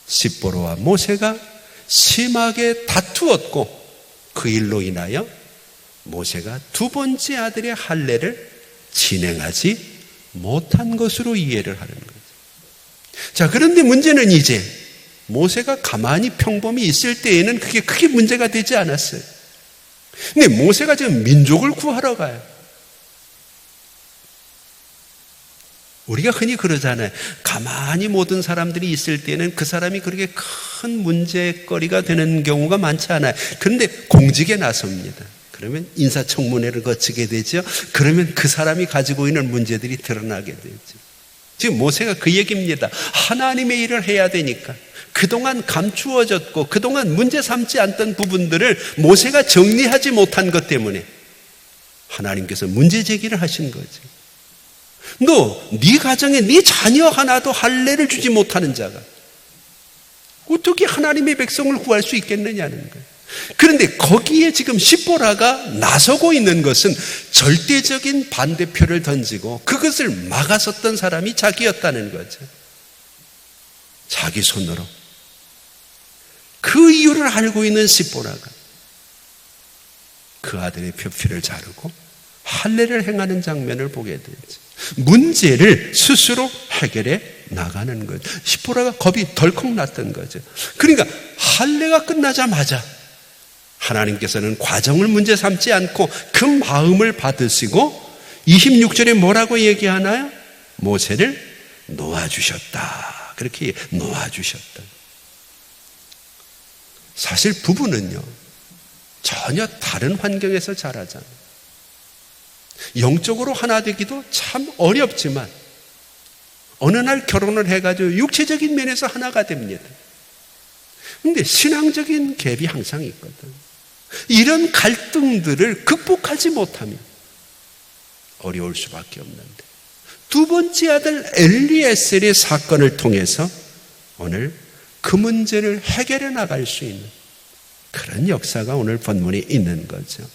십보로와 모세가 심하게 다투었고 그 일로 인하여 모세가 두 번째 아들의 할례를 진행하지 못한 것으로 이해를 하는 거죠. 자, 그런데 문제는 이제 모세가 가만히 평범히 있을 때에는 그게 크게 문제가 되지 않았어요. 근데 모세가 지금 민족을 구하러 가요. 우리가 흔히 그러잖아요. 가만히 모든 사람들이 있을 때는 그 사람이 그렇게 큰 문제거리가 되는 경우가 많지 않아요. 그런데 공직에 나섭니다. 그러면 인사청문회를 거치게 되죠. 그러면 그 사람이 가지고 있는 문제들이 드러나게 되죠. 지금 모세가 그 얘기입니다. 하나님의 일을 해야 되니까 그동안 감추어졌고 그동안 문제 삼지 않던 부분들을 모세가 정리하지 못한 것 때문에 하나님께서 문제 제기를 하신 거죠. 네 가정에 네 자녀 하나도 할례를 주지 못하는 자가 어떻게 하나님의 백성을 구할 수 있겠느냐는 거예요. 그런데 거기에 지금 십보라가 나서고 있는 것은 절대적인 반대표를 던지고 그것을 막아섰던 사람이 자기였다는 거죠. 자기 손으로. 그 이유를 알고 있는 십보라가 그 아들의 표피를 자르고 할례를 행하는 장면을 보게 되죠. 문제를 스스로 해결해 나가는 거죠. 십보라가 겁이 덜컥 났던 거죠. 그러니까 할례가 끝나자마자 하나님께서는 과정을 문제 삼지 않고 그 마음을 받으시고 26절에 뭐라고 얘기하나요? 모세를 놓아주셨다. 그렇게 놓아주셨다. 사실 부부는요, 전혀 다른 환경에서 자라잖아요. 영적으로 하나 되기도 참 어렵지만 어느 날 결혼을 해가지고 육체적인 면에서 하나가 됩니다. 그런데 신앙적인 갭이 항상 있거든. 이런 갈등들을 극복하지 못하면 어려울 수밖에 없는데 두 번째 아들 엘리에셀의 사건을 통해서 오늘 그 문제를 해결해 나갈 수 있는 그런 역사가 오늘 본문에 있는 거죠.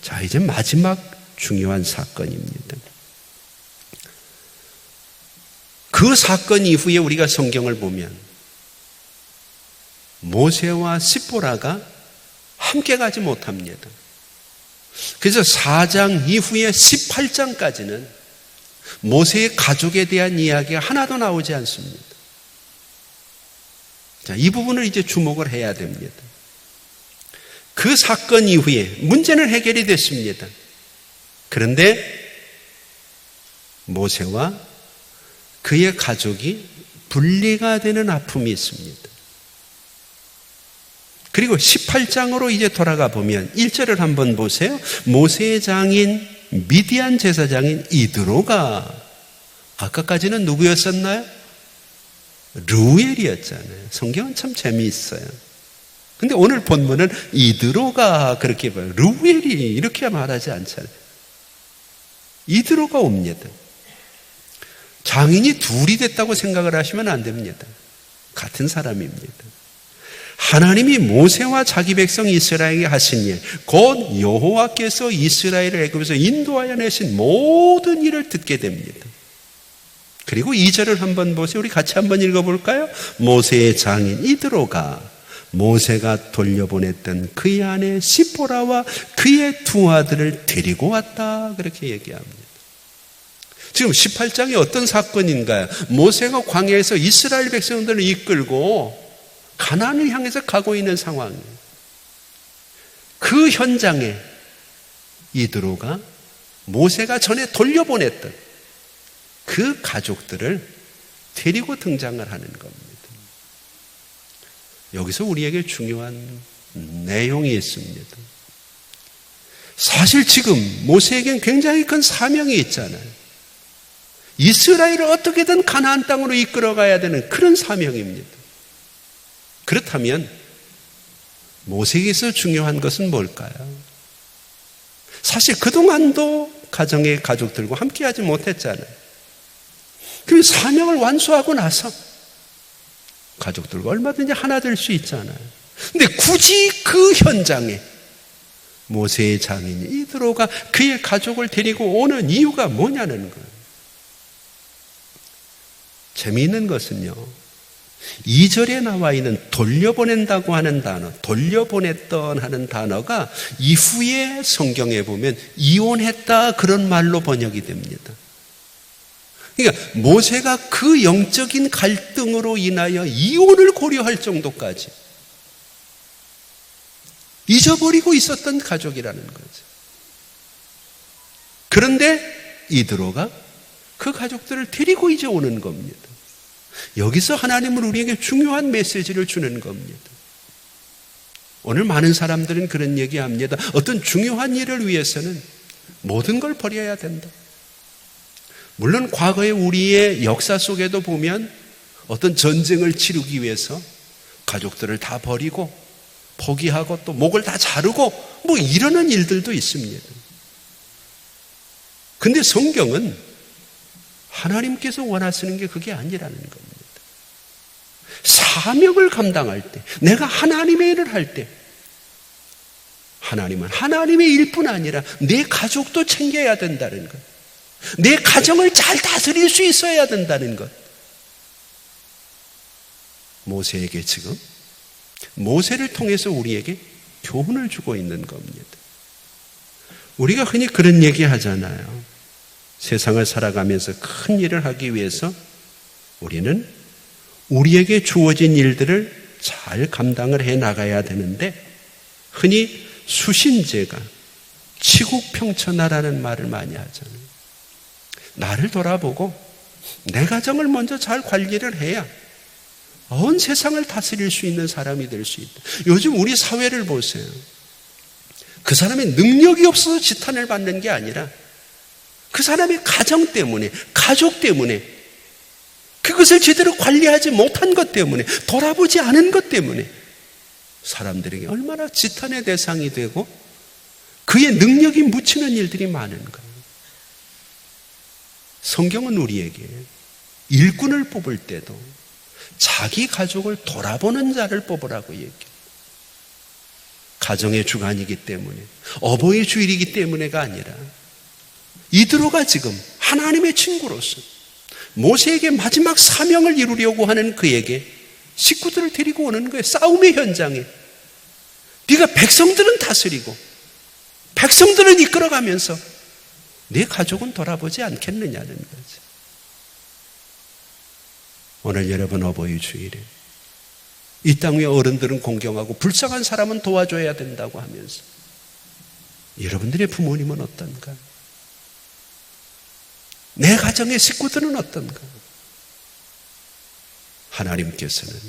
자, 이제 마지막 중요한 사건입니다. 그 사건 이후에 우리가 성경을 보면 모세와 십보라가 함께 가지 못합니다. 그래서 4장 이후에 18장까지는 모세의 가족에 대한 이야기가 하나도 나오지 않습니다. 자, 이 부분을 이제 주목을 해야 됩니다. 그 사건 이후에 문제는 해결이 됐습니다. 그런데 모세와 그의 가족이 분리가 되는 아픔이 있습니다. 그리고 18장으로 이제 돌아가 보면 1절을 한번 보세요. 모세의 장인 미디안 제사장인 이드로가 아까까지는 누구였었나요? 르우엘이었잖아요. 성경은 참 재미있어요. 근데 오늘 본문은 이드로가 그렇게 봐요. 르우엘이 이렇게 말하지 않잖아요. 이드로가 옵니다. 장인이 둘이 됐다고 생각을 하시면 안 됩니다. 같은 사람입니다. 하나님이 모세와 자기 백성 이스라엘에게 하신 일, 곧 여호와께서 이스라엘을 애굽에서 인도하여 내신 모든 일을 듣게 됩니다. 그리고 2절을 한번 보세요. 우리 같이 한번 읽어볼까요? 모세의 장인 이드로가 모세가 돌려보냈던 그의 아내 시포라와 그의 두 아들을 데리고 왔다. 그렇게 얘기합니다. 지금 18장이 어떤 사건인가요? 모세가 광야에서 이스라엘 백성들을 이끌고 가나안을 향해서 가고 있는 상황이에요. 그 현장에 이드로가 모세가 전에 돌려보냈던 그 가족들을 데리고 등장을 하는 겁니다. 여기서 우리에게 중요한 내용이 있습니다. 사실 지금 모세에겐 굉장히 큰 사명이 있잖아요. 이스라엘을 어떻게든 가나안 땅으로 이끌어가야 되는 그런 사명입니다. 그렇다면 모세에게서 중요한 것은 뭘까요? 사실 그동안도 가정의 가족들과 함께하지 못했잖아요. 그 사명을 완수하고 나서 가족들과 얼마든지 하나 될 수 있잖아요. 근데 굳이 그 현장에 모세의 장인 이드로가 그의 가족을 데리고 오는 이유가 뭐냐는 거예요. 재미있는 것은요, 2절에 나와 있는 돌려보낸다고 하는 단어, 돌려보냈던 하는 단어가 이후에 성경에 보면 이혼했다 그런 말로 번역이 됩니다. 그러니까 모세가 그 영적인 갈등으로 인하여 이혼을 고려할 정도까지 잊어버리고 있었던 가족이라는 거죠. 그런데 이드로가 그 가족들을 데리고 이제 오는 겁니다. 여기서 하나님은 우리에게 중요한 메시지를 주는 겁니다. 오늘 많은 사람들은 그런 얘기합니다. 어떤 중요한 일을 위해서는 모든 걸 버려야 된다. 물론 과거의 우리의 역사 속에도 보면 어떤 전쟁을 치르기 위해서 가족들을 다 버리고 포기하고 또 목을 다 자르고 뭐 이러는 일들도 있습니다. 근데 성경은 하나님께서 원하시는 게 그게 아니라는 겁니다. 사명을 감당할 때, 내가 하나님의 일을 할 때, 하나님은 하나님의 일뿐 아니라 내 가족도 챙겨야 된다는 것. 내 가정을 잘 다스릴 수 있어야 된다는 것. 모세에게 지금 모세를 통해서 우리에게 교훈을 주고 있는 겁니다. 우리가 흔히 그런 얘기 하잖아요. 세상을 살아가면서 큰 일을 하기 위해서 우리는 우리에게 주어진 일들을 잘 감당을 해 나가야 되는데 흔히 수신제가 치국평천하라는 말을 많이 하잖아요. 나를 돌아보고 내 가정을 먼저 잘 관리를 해야 온 세상을 다스릴 수 있는 사람이 될 수 있다. 요즘 우리 사회를 보세요. 그 사람의 능력이 없어서 지탄을 받는 게 아니라 그 사람의 가정 때문에, 가족 때문에, 그것을 제대로 관리하지 못한 것 때문에, 돌아보지 않은 것 때문에 사람들에게 얼마나 지탄의 대상이 되고 그의 능력이 묻히는 일들이 많은 거예요. 성경은 우리에게 일꾼을 뽑을 때도 자기 가족을 돌아보는 자를 뽑으라고 얘기해요. 가정의 주관이기 때문에, 어버이 주일이기 때문에가 아니라 이드로가 지금 하나님의 친구로서 모세에게 마지막 사명을 이루려고 하는 그에게 식구들을 데리고 오는 거예요. 싸움의 현장에. 네가 백성들은 다스리고 백성들은 이끌어가면서 내 가족은 돌아보지 않겠느냐는 거죠. 오늘 여러분 어버이 주일에 이 땅 위에 어른들은 공경하고 불쌍한 사람은 도와줘야 된다고 하면서 여러분들의 부모님은 어떤가? 내 가정의 식구들은 어떤가? 하나님께서는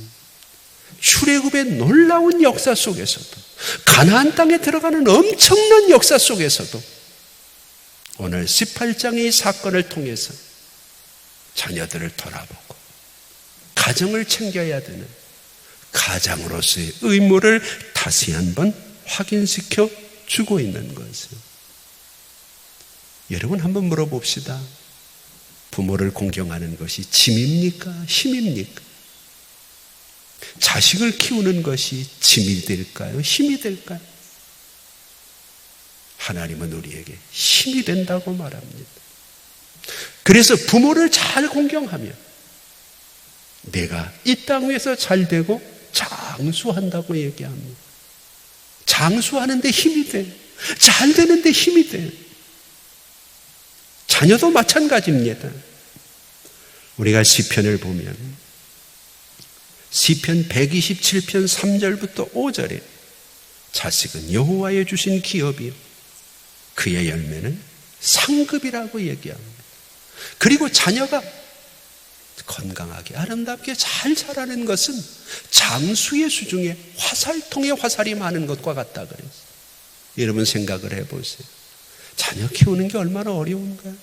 출애굽의 놀라운 역사 속에서도, 가나안 땅에 들어가는 엄청난 역사 속에서도 오늘 18장의 사건을 통해서 자녀들을 돌아보고 가정을 챙겨야 되는 가장으로서의 의무를 다시 한번 확인시켜 주고 있는 것이에요. 여러분 한번 물어봅시다. 부모를 공경하는 것이 짐입니까? 힘입니까? 자식을 키우는 것이 짐이 될까요? 힘이 될까요? 하나님은 우리에게 힘이 된다고 말합니다. 그래서 부모를 잘 공경하며 내가 이 땅 위에서 잘 되고 장수한다고 얘기합니다. 장수하는데 힘이 돼. 잘 되는데 힘이 돼. 자녀도 마찬가지입니다. 우리가 시편을 보면 시편 127편 3절부터 5절에 자식은 여호와의 주신 기업이요 그의 열매는 상급이라고 얘기합니다. 그리고 자녀가 건강하게 아름답게 잘 자라는 것은 장수의 수중에 화살통에 화살이 많은 것과 같다 그랬어요. 여러분 생각을 해보세요. 자녀 키우는 게 얼마나 어려운가요?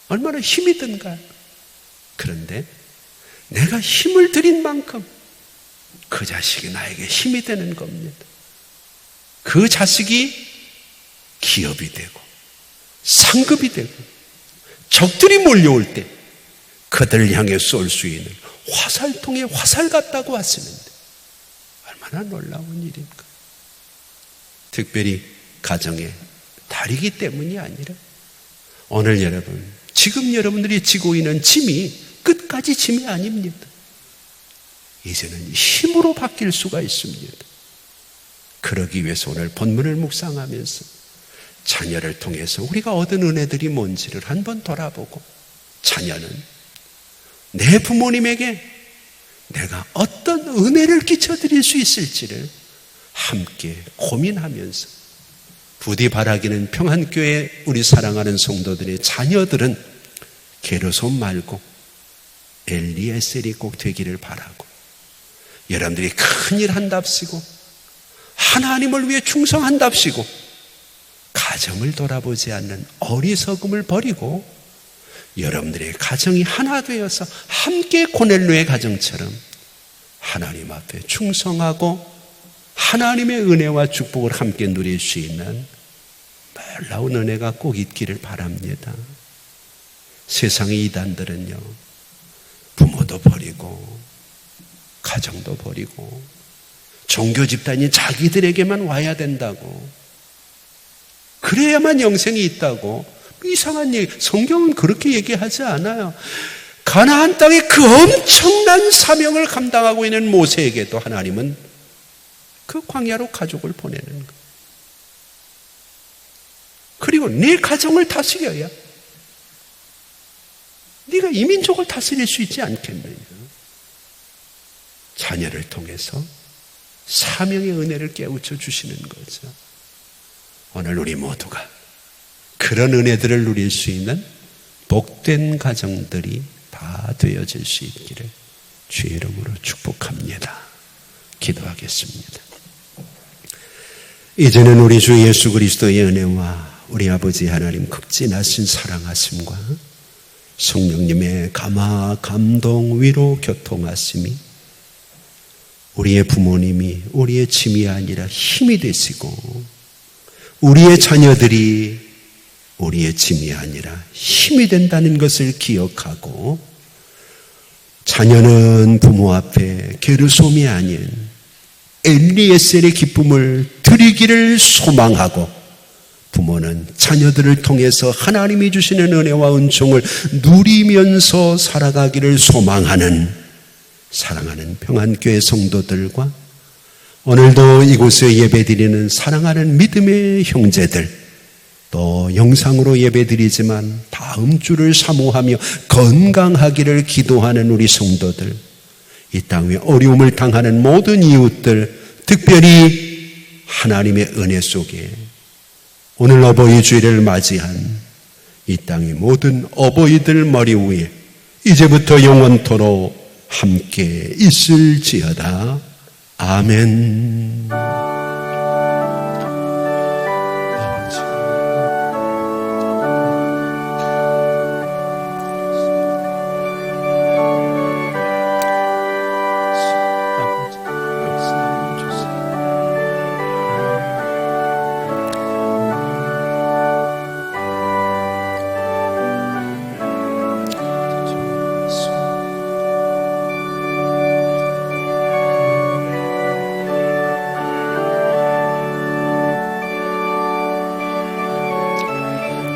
얼마나 힘이 든가요? 그런데 내가 힘을 들인 만큼 그 자식이 나에게 힘이 되는 겁니다. 그 자식이 기업이 되고 상급이 되고 적들이 몰려올 때 그들을 향해 쏠 수 있는 화살통에 화살 같다고 하시는데 얼마나 놀라운 일인가. 특별히 가정의 달이기 때문이 아니라 오늘 여러분, 지금 여러분들이 지고 있는 짐이 끝까지 짐이 아닙니다. 이제는 힘으로 바뀔 수가 있습니다. 그러기 위해서 오늘 본문을 묵상하면서 자녀를 통해서 우리가 얻은 은혜들이 뭔지를 한번 돌아보고 자녀는 내 부모님에게 내가 어떤 은혜를 끼쳐드릴 수 있을지를 함께 고민하면서 부디 바라기는 평안교회 우리 사랑하는 성도들의 자녀들은 게르손 말고 엘리에셀이 꼭 되기를 바라고 여러분들이 큰일 한답시고 하나님을 위해 충성한답시고 가정을 돌아보지 않는 어리석음을 버리고 여러분들의 가정이 하나 되어서 함께 고넬료의 가정처럼 하나님 앞에 충성하고 하나님의 은혜와 축복을 함께 누릴 수 있는 놀라운 은혜가 꼭 있기를 바랍니다. 세상의 이단들은요, 부모도 버리고 가정도 버리고 종교 집단이 자기들에게만 와야 된다고, 그래야만 영생이 있다고 이상한 얘기, 성경은 그렇게 얘기하지 않아요. 가나안 땅에 그 엄청난 사명을 감당하고 있는 모세에게도 하나님은 그 광야로 가족을 보내는 거예요. 그리고 네 가정을 다스려야 네가 이 민족을 다스릴 수 있지 않겠느냐. 자녀를 통해서 사명의 은혜를 깨우쳐 주시는 거죠. 오늘 우리 모두가 그런 은혜들을 누릴 수 있는 복된 가정들이 다 되어질 수 있기를 주의 이름으로 축복합니다. 기도하겠습니다. 이제는 우리 주 예수 그리스도의 은혜와 우리 아버지 하나님 극진하신 사랑하심과 성령님의 감화, 감동, 위로, 교통하심이 우리의 부모님이 우리의 짐이 아니라 힘이 되시고 우리의 자녀들이 우리의 짐이 아니라 힘이 된다는 것을 기억하고 자녀는 부모 앞에 게르솜이 아닌 엘리에셀의 기쁨을 드리기를 소망하고 부모는 자녀들을 통해서 하나님이 주시는 은혜와 은총을 누리면서 살아가기를 소망하는 사랑하는 평안교회 성도들과 오늘도 이곳에 예배드리는 사랑하는 믿음의 형제들, 또 영상으로 예배드리지만 다음 주를 사모하며 건강하기를 기도하는 우리 성도들, 이 땅 위에 어려움을 당하는 모든 이웃들, 특별히 하나님의 은혜 속에 오늘 어버이 주일을 맞이한 이 땅의 모든 어버이들 머리 위에 이제부터 영원토록 함께 있을지어다. 아멘.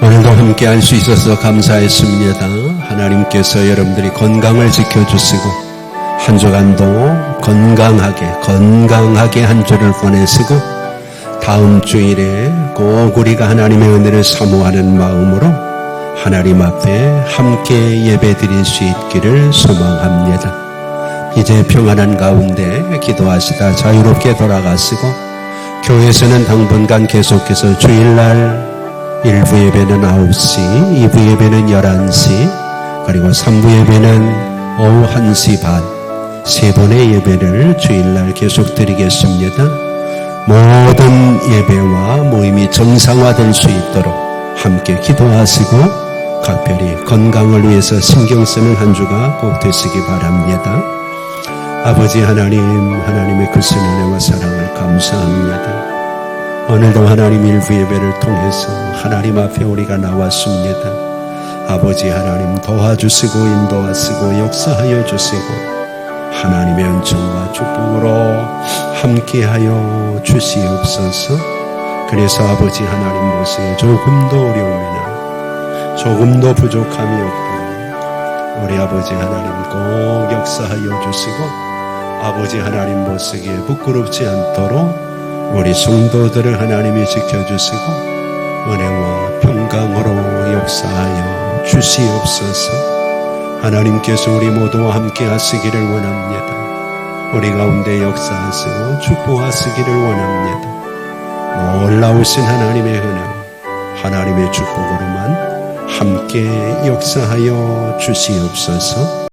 오늘도 함께 할 수 있어서 감사했습니다. 하나님께서 여러분들이 건강을 지켜주시고 한 주간도 건강하게 한 주를 보내시고 다음 주일에 꼭 우리가 하나님의 은혜를 사모하는 마음으로 하나님 앞에 함께 예배드릴 수 있기를 소망합니다. 이제 평안한 가운데 기도하시다 자유롭게 돌아가시고 교회에서는 당분간 계속해서 주일날 1부 예배는 9시, 2부 예배는 11시, 그리고 3부 예배는 오후 1시 반, 세 번의 예배를 주일날 계속 드리겠습니다. 모든 예배와 모임이 정상화될 수 있도록 함께 기도하시고 각별히 건강을 위해서 신경 쓰는 한 주가 꼭 되시기 바랍니다. 아버지 하나님, 하나님의 크신 은혜와 사랑을 감사합니다. 오늘도 하나님 일부 예배를 통해서 하나님 앞에 우리가 나왔습니다. 아버지 하나님 도와주시고 인도하시고 역사하여 주시고 하나님의 은총과 축복으로 함께하여 주시옵소서. 그래서 아버지 하나님 모습에 조금도 어려움이나 조금도 부족함이 없도록 우리 아버지 하나님 꼭 역사하여 주시고 아버지 하나님 모습에 부끄럽지 않도록 우리 성도들을 하나님이 지켜주시고 은혜와 평강으로 역사하여 주시옵소서. 하나님께서 우리 모두와 함께 하시기를 원합니다. 우리 가운데 역사하시고 축복하시기를 원합니다. 놀라우신 하나님의 은혜와 하나님의 축복으로만 함께 역사하여 주시옵소서.